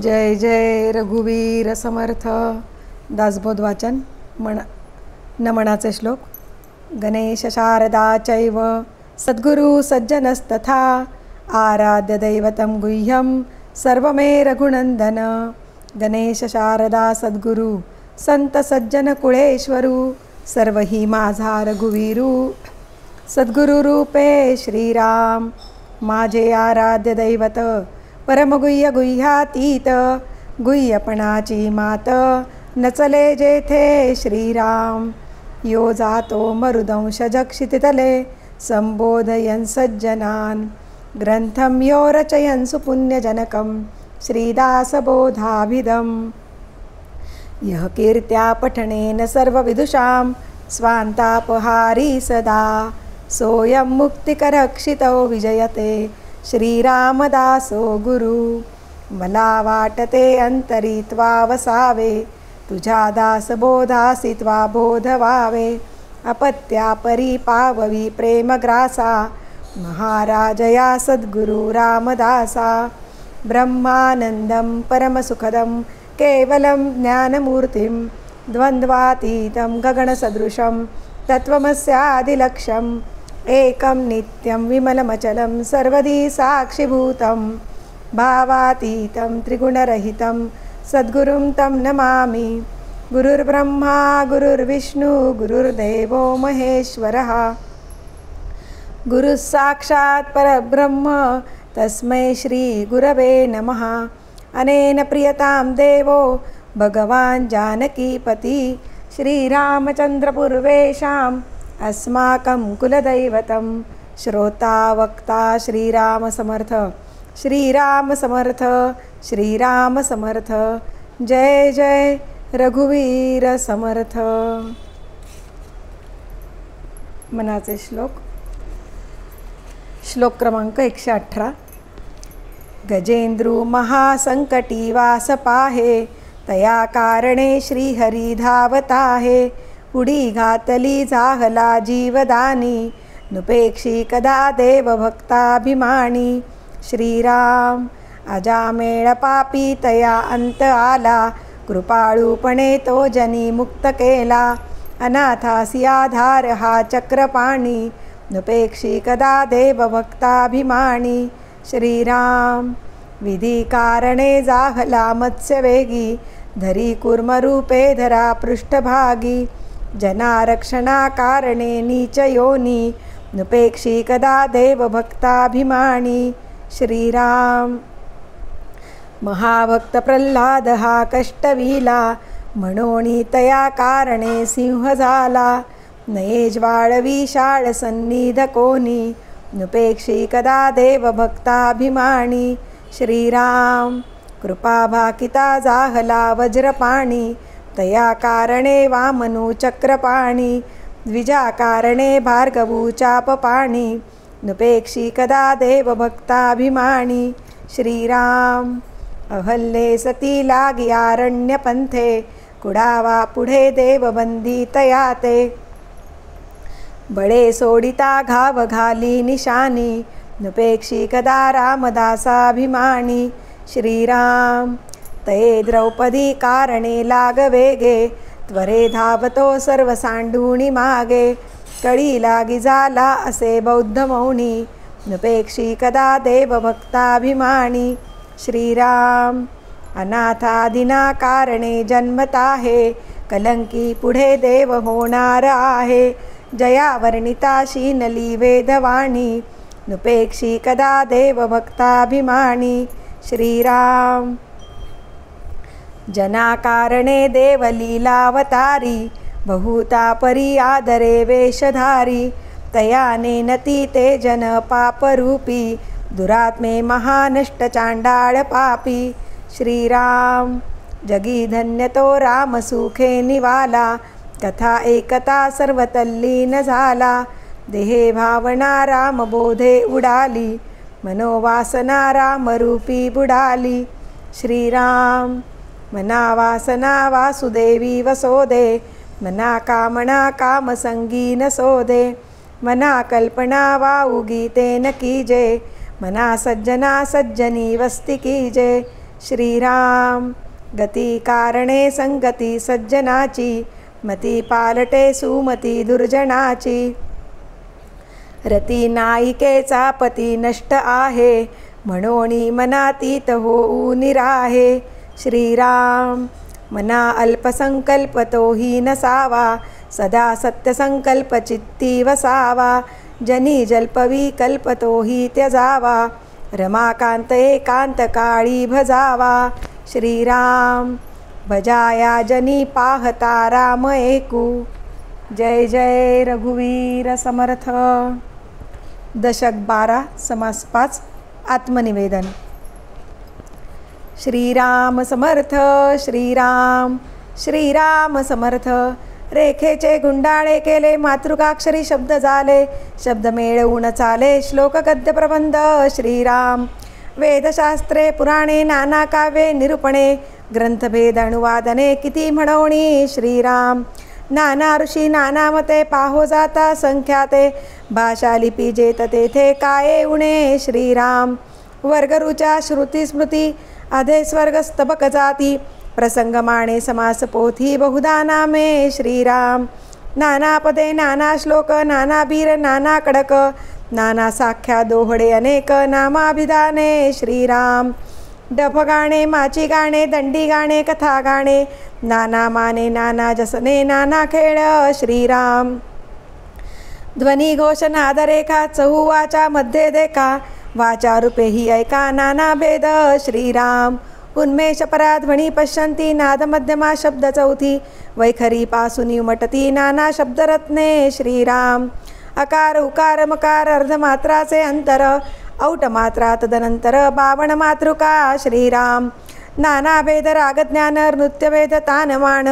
जय जय रघुवीर समर्थ. दासबोध वाचन. नमनाचे श्लोक. गणेश शारदा चैव सद्गुरु सज्जनस्तथा आराध्य दैवतं गुह्यं सर्वमे रघुनंदन. गणेश शारदा सद्गुरु संत सज्जन कुळेश्वरू सर्व ही माझा रघुवीरू. सद्गुरु रूपे श्रीराम माझे आराध्य दैवत परमगुह्य गुह्यातीत. गुह्यपणाची मात नचले जेथे श्रीराम. यो जातो मरुदंश जक्षितितले संबोधयन् सज्जनान्. ग्रंथं यो रचयन् सुपुण्यजनकं श्रीदासबोधाभिधम्. यः कीर्त्या पठनेन सर्वविदुषां स्वान्तापहारी सदा. सोऽयं मुक्तिकरक्षितो विजयते श्रीरामदासो गुरु. मला वाटते अंतरित्वा वसावे तुझ्या दासबोधासी त्वा बोध व्हावे. अपत्यापरी पाववी प्रेमग्रासा महाराजया सद्गुरु रामदासा. ब्रह्मानंदं परमसुखदं केवलं ज्ञानमूर्तिं द्वन्द्वातीतं गगनसदृशं तत्त्वमस्यादिलक्ष्यम्. एकं नित्यं विमलमचलं सर्वदी साक्षिभूतं. भावातीतं त्रिगुणरहितं सद्गुरुं तं नमामि. गुरुर्ब्रह्मा गुरुर्विष्णु गुरुर्देवो महेश्वरः. गुरुः साक्षात् परब्रह्म तस्मै श्री गुरवे नमः. अनेन प्रियतां देवो भगवान् जानकीपति. श्रीरामचन्द्रपूर्वेषाम् अस्माकं कुलदैवतं. श्रोता वक्ता श्रीराम समर्थ. श्रीराम समर्थ. श्रीराम समर्थ. जय जय रघुवीर समर्थ. मनाचे श्लोक. श्लोक क्रमांक 118. गजेंद्रू महासंकटी वास पाहे तया कारणे श्रीहरी धावताहे. उडी घातली जाहला जीवदानी नुपेक्षी कदा देव भक्ताभिमानी. श्रीराम अजामेळ पापी तया अंत आला. कृपाळूपणे तो जनी मुक्त केला. अनाथासी आधार हा चक्रपाणी नुपेक्षी कदा देव भक्ताभिमानी. श्रीराम विधी कारणे जाहला मत्स्यवेगी धरी कूर्मरूपे धरा पृष्ठभागी. जनारक्षणा कारणे नीच योनी नुपेक्षी कदा देव भक्ताभिमानी. श्रीराम महाभक्त प्रल्हाद हा कष्टविला म्हणोनी तया कारणे सिंह झाला. नये ज्वाळवी शाळ सन्निध कोणी नुपेक्षी कदा देव भक्ताभिमानी. श्रीराम कृपा भाकिता जाहला वज्रपाणी तया कारणे वामनू चक्रपाणी. द्विजा कारणे भार्गवू चापपाणी नुपेक्षी कदा देव भक्ताभिमानी. श्रीराम अहल्ये सती लागी आरण्यपंथे कुडावा पुढे देव बंदी तया ते. बळे सोडिता घाव घाली निशानी नुपेक्षी कदा रामदासाभिमानी. श्रीराम तये द्रौपदी कारणे लागवेगे त्वरे धावतो सर्व सांडूणी मागे. कळी लागी झाला असे बौद्ध मौनी नुपेक्षी कदा देव भक्ताभिमानी. श्रीराम अनाथादिना कारणे जन्मताहे कलंकी पुढे देव होणार आहे. जया वर्णिता शीनली वेदवाणी नुपेक्षी कदा देव भक्ताभिमानी. श्रीराम जना कारणे देव लीलावतारी बहुता परी आदरे वेशधारी. तया नेनती ते जन पापरूपी दुरात्मे महानष्ट चांडाळ पापी. श्रीराम जगी धन्य तो राम सुखे निवाला. कथा एकता सर्व तल्लीन झाला. देहे भावना राम बोधे उडाली मनोवासना राम रूपी बुडाली. श्रीराम मना वासना वासुदेवी वसोदे मना कामना कामसंगी न सोदे. मना कल्पना वाऊगी तेन कीजे मना सज्जना सज्जनी वस्ती कीजे. श्रीराम. गती कारणे संगती सज्जनाची, मती पालटे सुमती दुर्जनाची. रती नायिकेचा पती नष्ट आहे, म्हणोनी मनातीत होऊ निराहे. श्रीराम. मना अल्पसंकल्प तोही नसावा, सदा सत्यसंकल्प चित्ती वसावा. जनी जल्पविकल्प तोही त्यजावा, रमाकांत एकांत काळी भजावा. श्रीराम. भजाया जनी पाहता राम ऐकू. जय जय रघुवीर समर्थ. दशक 12 समास 5. आत्मनिवेदन. श्रीराम समर्थ. श्रीराम. श्रीराम समर्थ. रेखेचे गुंडाळे केले, मातृकाक्षरी शब्द झाले. शब्द मिळवून चाले, श्लोक गद्य प्रबंध. श्रीराम. वेदशास्त्रे पुराणे नाना काव्ये निरूपणे, ग्रंथभेद अनुवादने किती म्हणवणी. श्रीराम. नाना ऋषी नाना मते, पाहो जाता संख्याते. भाषा लिपी जेत तेथे काय उणे. श्रीराम. वर्गरुचा श्रुती स्मृती, अधे स्वर्ग स्तबक जाती. प्रसंगमाणे समास पोथी, बहुधा नामे. श्रीराम. नाना पदे नाना श्लोक, नाना बीर नाना कडक. नाना साख्या दोहडे अनेक, नामाभिधाने. श्रीराम. डफ गाणे माची गाणे, दंडी गाणे कथा गाणे. नाना माने नाना जसने, नाना खेळ. श्रीराम. ध्वनी घोष नादरेखा, चहुवाचा मध्ये देखा. वाचा रूपे ही ऐका, नाना भेद. श्रीराम. उन्मेष पराध्वनी पश्यंती, नाद मध्यमा शब्द चौथी. वैखरी पासून उमटती, नाना शब्दरत्ने. श्रीराम. अकार उकार मकार, अर्धमात्राचे अंतर. औट मात्रा तदनंतर, 52 मातृका. श्रीराम. नाना भेद रागज्ञान, नृत्यभेद तानमान.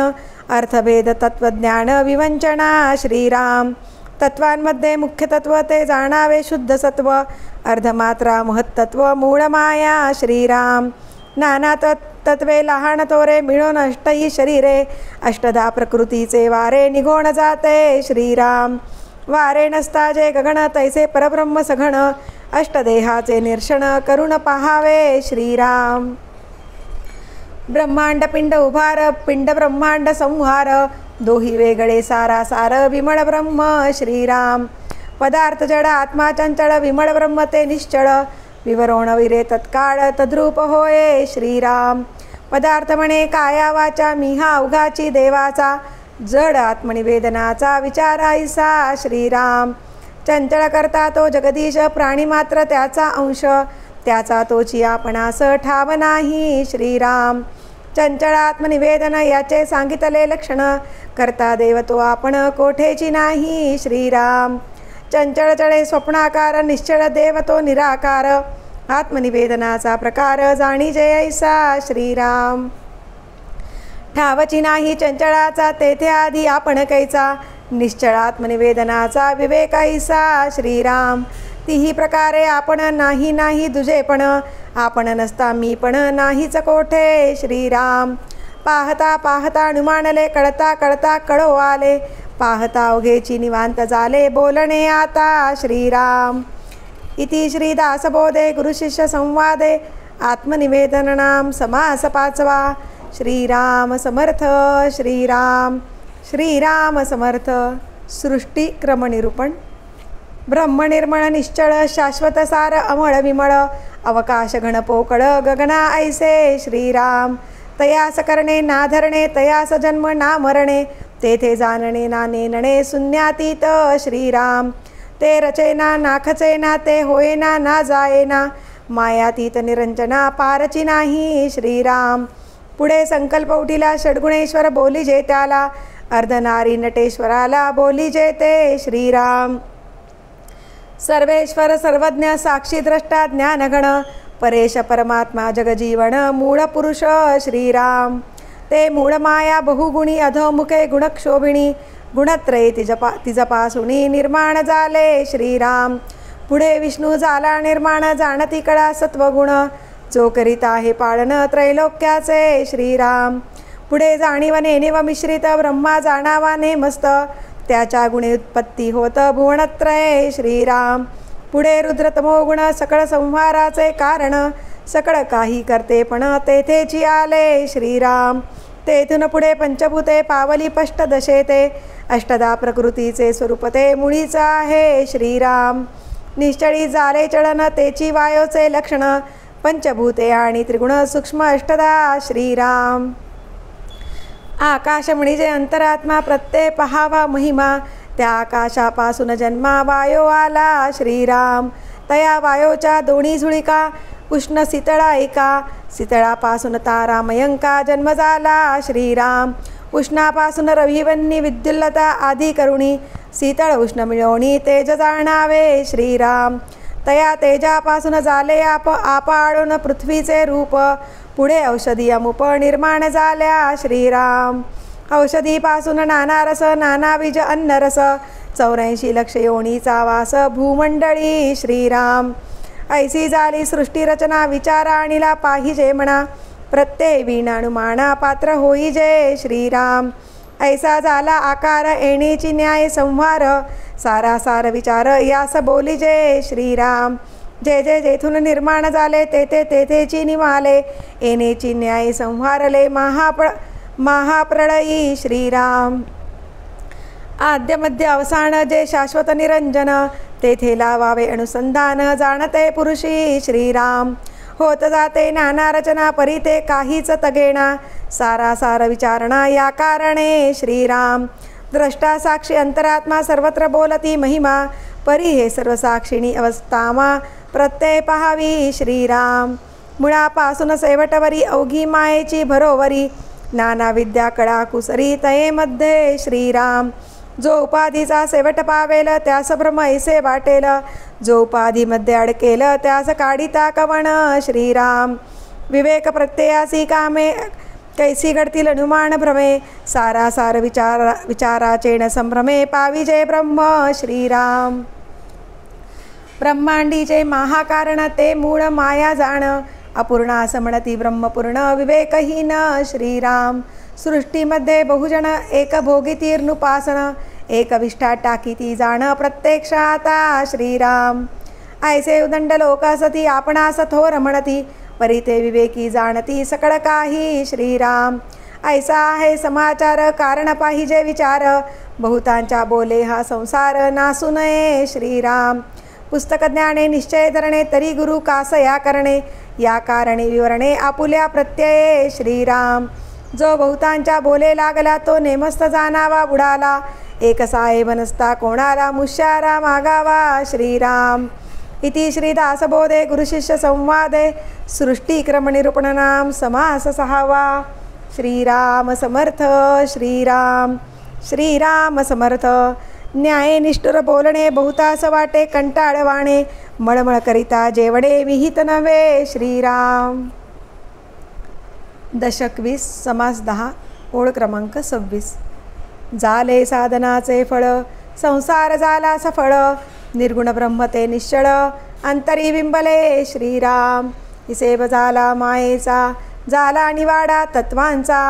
अर्थभेद तत्वज्ञान विवंचना. श्रीराम. तत्वांमध्ये मुख्य तत्व ते जाणावे शुद्ध सत्व. अर्धमात्रा महत्तत्व मूळ माया. श्रीराम. नाना तत्वे लहान तोरे, मिळून अष्टही शरीरे. अष्टधा प्रकृतीचे वारे निघोण जाते. श्रीराम. वारे नसता जे गगन, तैसे परब्रह्म सघन. अष्टदेहाचे निरशण करून पाहावे. श्रीराम. ब्रह्मांड पिंड उभार, पिंड ब्रह्मांड संहार. दोही वेगळे सारा सार, विमळ ब्रह्म. श्रीराम. पदार्थ जड आत्मा चंचळ, विमळ ब्रह्म ते निश्चळ. विवरोण विरे तत्काळ, तद्रूप होये. श्रीराम. पदार्थ म्हणे काया वाचा, मिहा अवघाची देवाचा. जड आत्मनिवेदनाचा विचार ऐसा. श्रीराम. चंचळ करता तो जगदीश, प्राणी मात्र त्याचा अंश. त्याचा तोची आपणास ठाव नाही. श्रीराम. चंचळ आत्मनिवेदन याचे सांगितले लक्षण. करता देव तो आपण कोठेची नाही. श्रीराम. चंचळ चळे स्वप्नाकार, निश्चळ देव तो निराकार. आत्मनिवेदनाचा प्रकार जाणीजे ऐसा. श्रीराम. ठावची नाही चंचळाचा, तेथे आधी आपण कैचा. निश्चळ आत्मनिवेदनाचा विवेक ऐसा. श्रीराम. तिही प्रकारे आपण नाही नाही दुजेपण. आपण नसता मी पण नाहीच कोठे. श्रीराम. पाहता पाहता अनुमानले, कळता कळता कळो आले. पाहता ओघेची निवांत झाले, बोलणे आता. श्रीराम. इति श्री दासबोधे गुरुशिष्य संवादे आत्मनिवेदनाम समास 5वा. श्रीराम समर्थ. श्रीराम. श्रीराम समर्थ. सृष्टी क्रमनिरूपण. ब्रह्मनिर्मळ निश्चळ, शाश्वत सार अमळ विमळ. अवकाश घन पोकळ, गगना ऐसे. श्रीराम. तयास करणे ना धरणे, तयास जन्म ना मरणे. तेथे जाणणे ना नेणणे, शून्यातीत. श्रीराम. ते रचेना ना खचेना, ते होयना ना जायेना. मायातीत निरंजना, पारची नाही. श्रीराम. पुढे संकल्प उठिला, षड्गुणेश्वर बोलीजे त्याला. अर्धनारी नटेश्वराला बोलीजे ते. श्रीराम. सर्वेश्वर सर्वज्ञ, साक्षी द्रष्टा ज्ञानगण. परेश परमात्मा जगजीवन, मूळ पुरुष. श्रीराम. ते मूळ माया बहुगुणी, अधोमुखे गुणक्षोभिणी. गुणत्रय तिजपासुनी निर्माण झाले. श्रीराम. पुढे विष्णू झाला निर्माण, जाणती कळा सत्वगुण. जो करीत आहे पाळन त्रैलोक्याचे. श्रीराम. पुढे जाणीव नेणीव मिश्रित, ब्रह्मा जाणावा नेमस्त. त्याच्या गुणे उत्पत्ती होत भुवनत्रय. श्रीराम. पुढे रुद्रतमो गुण, सकळ संहाराचे कारण. सकळ काही करते पण तेथेची आले श्रीराम. तेथून पुढे पंचभूते पावली पष्टदशे ते अष्टदा प्रकृतीचे स्वरूप ते मुळीच आहे श्रीराम. निश्चळी झाले चळन तेची वायोचे लक्षण पंचभूते आणि त्रिगुण सूक्ष्म अष्टदा श्रीराम. आकाश म्हणजे अंतरात्मा प्रत्यय पहावा महिमा त्या आकाशापासून जन्मा वायो आला श्रीराम. तया वायोच्या दोन्ही झुळिका उष्ण शीतळा एका शीतळापासून तारामयंका जन्म झाला श्रीराम. उष्णापासून रविवन्नी विद्युल्लता आदी करुणी शीतळ उष्ण मिळवणी तेज जाणावे श्रीराम. तया तेजापासून झाले आपाडून पृथ्वीचे रूप पुढे औषधी अमुप निर्माण झाल्या श्रीराम. औषधीपासून नाना रस नाना बीज अन्नरस 84 लक्ष योनीचा वास भूमंडळी श्रीराम. ऐसी झाली सृष्टी रचना विचार आणिला पाहिजे म्हणा प्रत्यय विणानुमाना पात्र होईजे श्रीराम. ऐसा झाला आकार येणेची न्याय संहार सारा सार विचार यास बोलिजे श्रीराम. जे जे जेथून निर्माण झाले तेथे तेथेची निमाले येणेची न्याय संहारले महाप्रळयी श्रीराम. आद्य मध्य अवसान जे शाश्वत निरंजन तेथे लावावे अनुसंधान जाणते पुरुषी श्रीराम. होत जाते नाना रचना परिते काहीच तगेना सारा सार विचारणा या कारणे श्रीराम. द्रष्टा साक्षी अंतरात्मा सर्वत्र बोलती महिमा परी हे सर्व साक्षिणी अवस्थामा प्रत्यय पहावी श्रीराम. मुळापासून शेवटवरी अवघी मायेची भरोवरी नाना विद्या कळा कुसरी तये मध्ये श्रीराम. जो उपाधीचा शेवट पावेल त्यास भ्रम ऐसे वाटेल जो उपाधीमध्ये अडकेल त्यास काढिता कवण श्रीराम. विवेक प्रत्ययासी कामे कैसी घडतील अनुमान भ्रमे सारा सार विचाराचे न संभ्रमे पाविजे ब्रह्म श्रीराम. ब्रह्मांडीचे महाकारण ते मूळ माया जाण अपूर्णा असं म्हणती ब्रह्मपूर्ण विवेकहीन श्रीराम. सृष्टीमध्ये बहुजन एक भोगी तीर्नुपासन एक विष्ठा टाकीती जाण प्रत्यक्षाता श्रीराम. ऐसे उदंड लोक असती आपणास थोर म्हणती परिते विवेकी जाणती सकळ काही श्रीराम. ऐसा आहे समाचार कारण पाहिजे विचार बहुतांच्या बोले हा संसार नासू नये श्रीराम. पुस्तक ज्ञाने निश्चय धरणे तरी गुरु कासया करणे या कारणे विवरणे आपुल्या प्रत्यये श्रीराम. जो बहुतांच्या बोले लागला तो नेमस्त जाणावा बुडाला एक साहेब नसता कोणाला मुश्यारा मागावा श्रीराम. इति श्रीदासबोधे गुरुशिष्य संवादे सृष्टीक्रम निरूपणनाम समास 6वा. श्रीराम समर्थ श्रीराम श्रीराम समर्थ. न्याय निष्ठुर बोलणे बहुतास वाटे कंटाळवाणे मळमळ करिता जेवणे विहित नव्हे श्रीराम. दशक 20 समास 10 ओळ क्रमांक 26. झाले साधनाचे फळ संसार झाला सफळ निर्गुण ब्रह्म ते निश्चळ अंतरी बिंबले श्रीराम. हिसेब झाला मायेचा झाला निवाडा तत्वांचा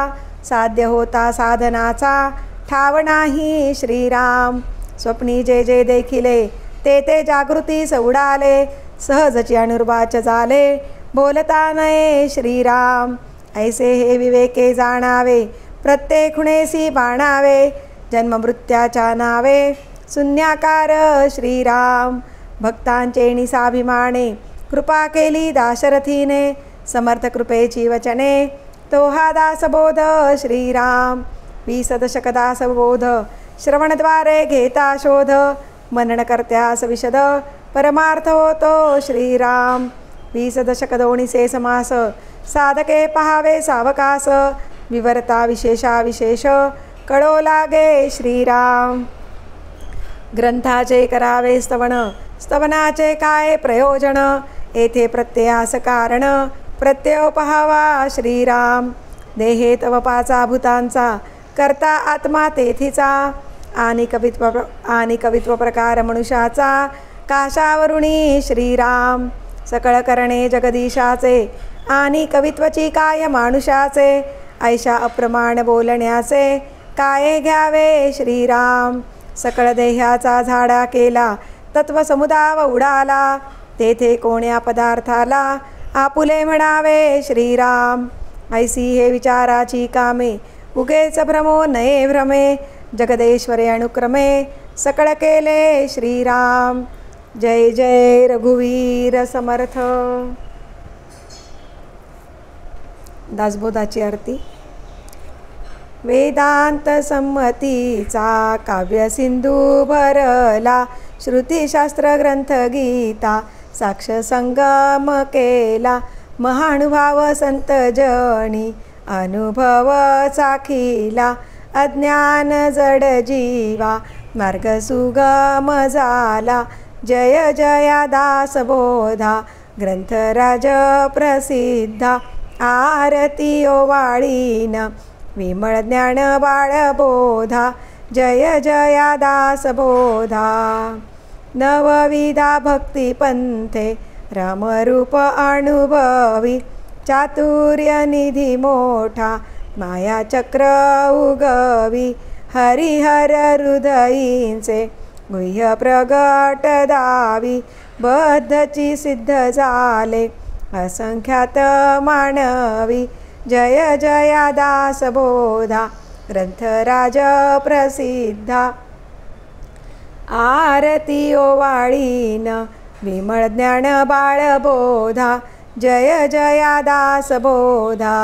साध्य होता साधनाचा ठाव नाही श्रीराम. स्वप्नी जे जे देखिले ते ते जागृती सौडाले सहजची अनुर्वाच झाले बोलता नये श्रीराम. ऐसे हे विवेके जाणावे प्रत्येक खुणेसी बाणावे जन्ममृत्याच्या नावे शून्याकार श्रीराम. भक्तांचे निसाभिमाने कृपा केली दाशरथीने समर्थ कृपेची वचने तो हा दासबोध श्रीराम. 20 दशक दासबोध श्रवणद्वारे घेता शोध मनन करत्यास विशद परमार्थ होतो श्रीराम. 20 दशक दोन्हीचे समास साधके पहावे सावकास विवरता विशेषा विशेष कळो लागे श्रीराम. ग्रंथाचे करावे स्तवन स्तवनाचे काय प्रयोजन येथे प्रत्ययास कारण प्रत्यय पहावा श्रीराम. देहे तव 5 भूतांचा करता आत्मा तेथीचा आणि कवित्व प्रकार मनुष्याचा काशावरुणी श्रीराम. सकळ करणे जगदीशाचे आणि कवित्वची काय मानुषाचे ऐशा अप्रमाण बोलण्याचे काय घ्यावे श्रीराम. सकळ देहाचा झाडा केला तत्व समुदाव उडाला तेथे कोण्या पदार्थाला आपुले म्हणावे श्रीराम. ऐसी हे विचाराची कामे, उगेच भ्रमो नये भ्रमे. जगदेश्वरे अनुक्रमे, सकळ केले श्रीराम. जय जय रघुवीर समर्थ. दासबोधाची आरती. वेदांत संमतीचा काव्य सिंधू भरला, श्रुतिशास्त्र ग्रंथ गीता साक्ष संगम केला. महानुभाव संत जणी अनुभव चाखिला, अज्ञान जड जीवा मार्ग सुगम झाला. जय जया दासबोधा ग्रंथराज प्रसिद्धा. आरती ओवाळीन विमळ ज्ञान बाळबोधा. जय जया दासबोधा. नवविधा भक्ती पंथे रामरूप अनुभवी. चातुर्य निधी मोठा माया चक्र उगवी. हरिहर हृदयींचे गुह्य प्रगट दावी. बद्धची सिद्ध झाले असंख्यात मानवी. जय जया दासबोधा ग्रंथराज प्रसिद्धा. आरती ओवाळीन विमळ ज्ञान बाळबोधा. जय जया दासबोधा.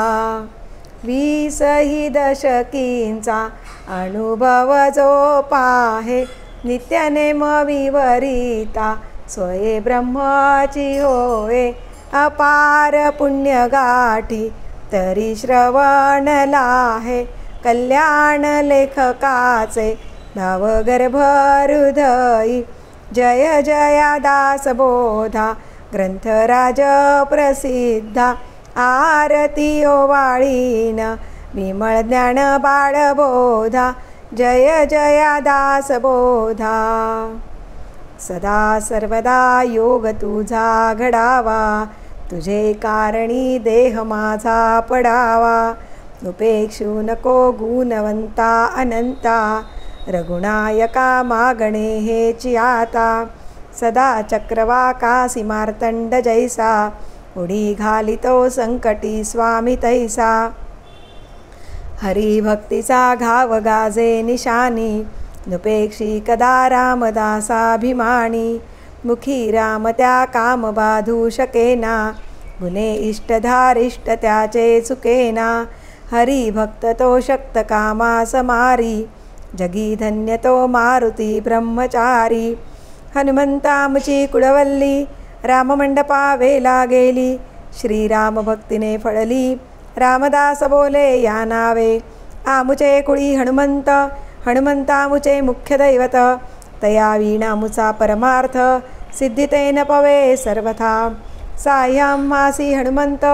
20 दशकींचा अनुभव जो पाहे, नित्यनेम विवरिता स्वये ब्रह्माची होय. अपार पुण्य गाठी तरी श्रवण लाहे. कल्याण लेखकाचे भाव गर्भ हृदयी. जय जया दासबोधा ग्रंथराज प्रसिद्धा. आरती ओवाळीन विमळ ज्ञान बाळबोधा. जय जया दासबोधा. सदा सर्वदा योग तुझा घडावा, तुझे कारणी देह माझा पडावा. उपेक्षू नको गुणवंता अनंता, रघुनायका मागणे हेची आता. सदा चक्रवाकासी मार्तंड जैसा, उडी घालितो संकटी स्वामी तैसा. हरिभक्तीचा घाव गाजे निशानी, नुपेक्षी कदा रामदासाभिमानी. मुखी राम त्या काम बाधू शकेना, गुणे इष्टधारिष्ट त्याचे चुकेना. हरिभक्त तो शक्त कामा समारी, जगी धन्य तो मारुती ब्रह्मचारी. हनुमंतामची कुळवल्ली, राममंडपा वेला गेली. श्रीराम भक्तीने फळली, रामदास बोले या नावे. आमुचे कुळी हनुमंत, हनुमंतामुचे मुख्य दैवत. तया वीणामुचा परमार्थ, सिद्धितेन पवे सर्वथा. साह्यां मासी हनुमंत,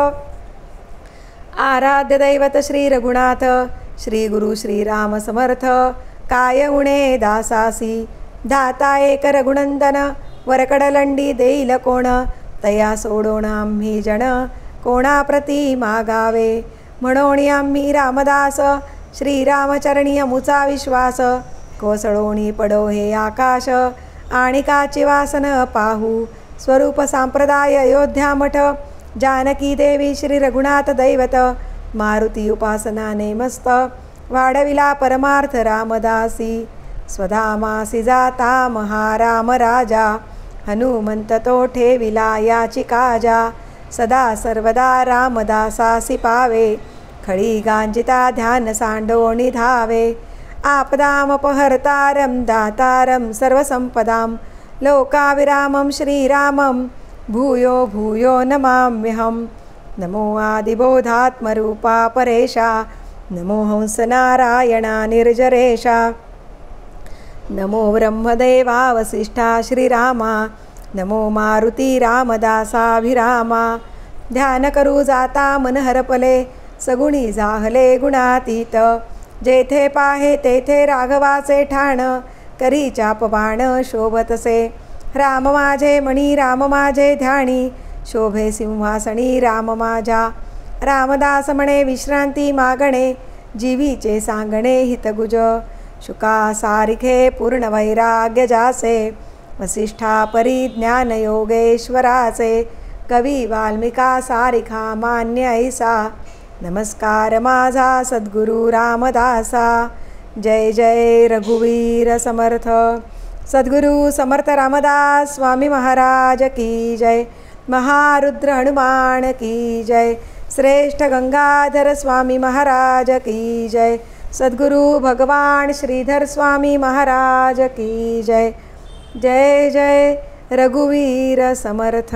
आराध्य दैवत श्री रघुनाथ. श्री गुरु श्रीराम समर्थ, काय उणे दासासी. दाता एक रघुनंदन, वरकडलंडी देईल कोण. तया सोडोण आम्ही जन, कोणाप्रती मागावे. म्हणून आम्ही रामदास, श्रीरामचरणी अमुचा विश्वास. कोसळोणी पडो हे आकाश, आणि काची वासन पाहू. स्वरूप संप्रदाय अयोध्या मठ, जानकी देवी श्री रघुनाथ दैवत. मारुती उपासनाने मस्त, वाढविला परमार्थ रामदासी. स्वधामासी जाता महाराम राजा, हनुमंत तो ठेविला याची काजा. सदा सर्वदा रामदासासी पावे, खळी गांजिता ध्यान सांडोणी धावे. आपदामपहर्तारं दातारं सर्वसंपदां, लोकाविरामं श्रीरामं भूयो भूयो नमाम्यहं. नमो आदिबोधात्मरूपा परेशा, नमो हंसनारायणा निर्जरेशा. नमो ब्रह्मदेवा वसिष्ठा श्रीरामा, नमो मारुती रामदासाभिरामा. ध्यान करू जाता मन हरपले, सगुणी जाहले गुणातीत. जेथे पाहे तेथे राघवाचे ठाण, करी चापबाण शोभतसे. राम माझे मणी राम माझे ध्यानी, शोभे सिंहासनी राम माझ्या. रामदास म्हणे विश्रांती मागणे, जीवीचे सांगणे हितगुज. शुका सारिखे पूर्ण वैराग्य जासे, वसिष्ठा परिज्ञान योगेश्वराचे. कवी वाल्मिका सारिखा मान्य ऐसा. नमस्कार माझा सद्गुरू रामदासा. जय जय रघुवीर समर्थ. सद्गुरू समर्थ रामदास स्वामी महाराज की जय. महारुद्र हनुमान की जय. श्रेष्ठ गंगाधर स्वामी महाराज की जय. सद्गुरू भगवान श्रीधर स्वामी महाराज की जय. जय जय रघुवीर समर्थ.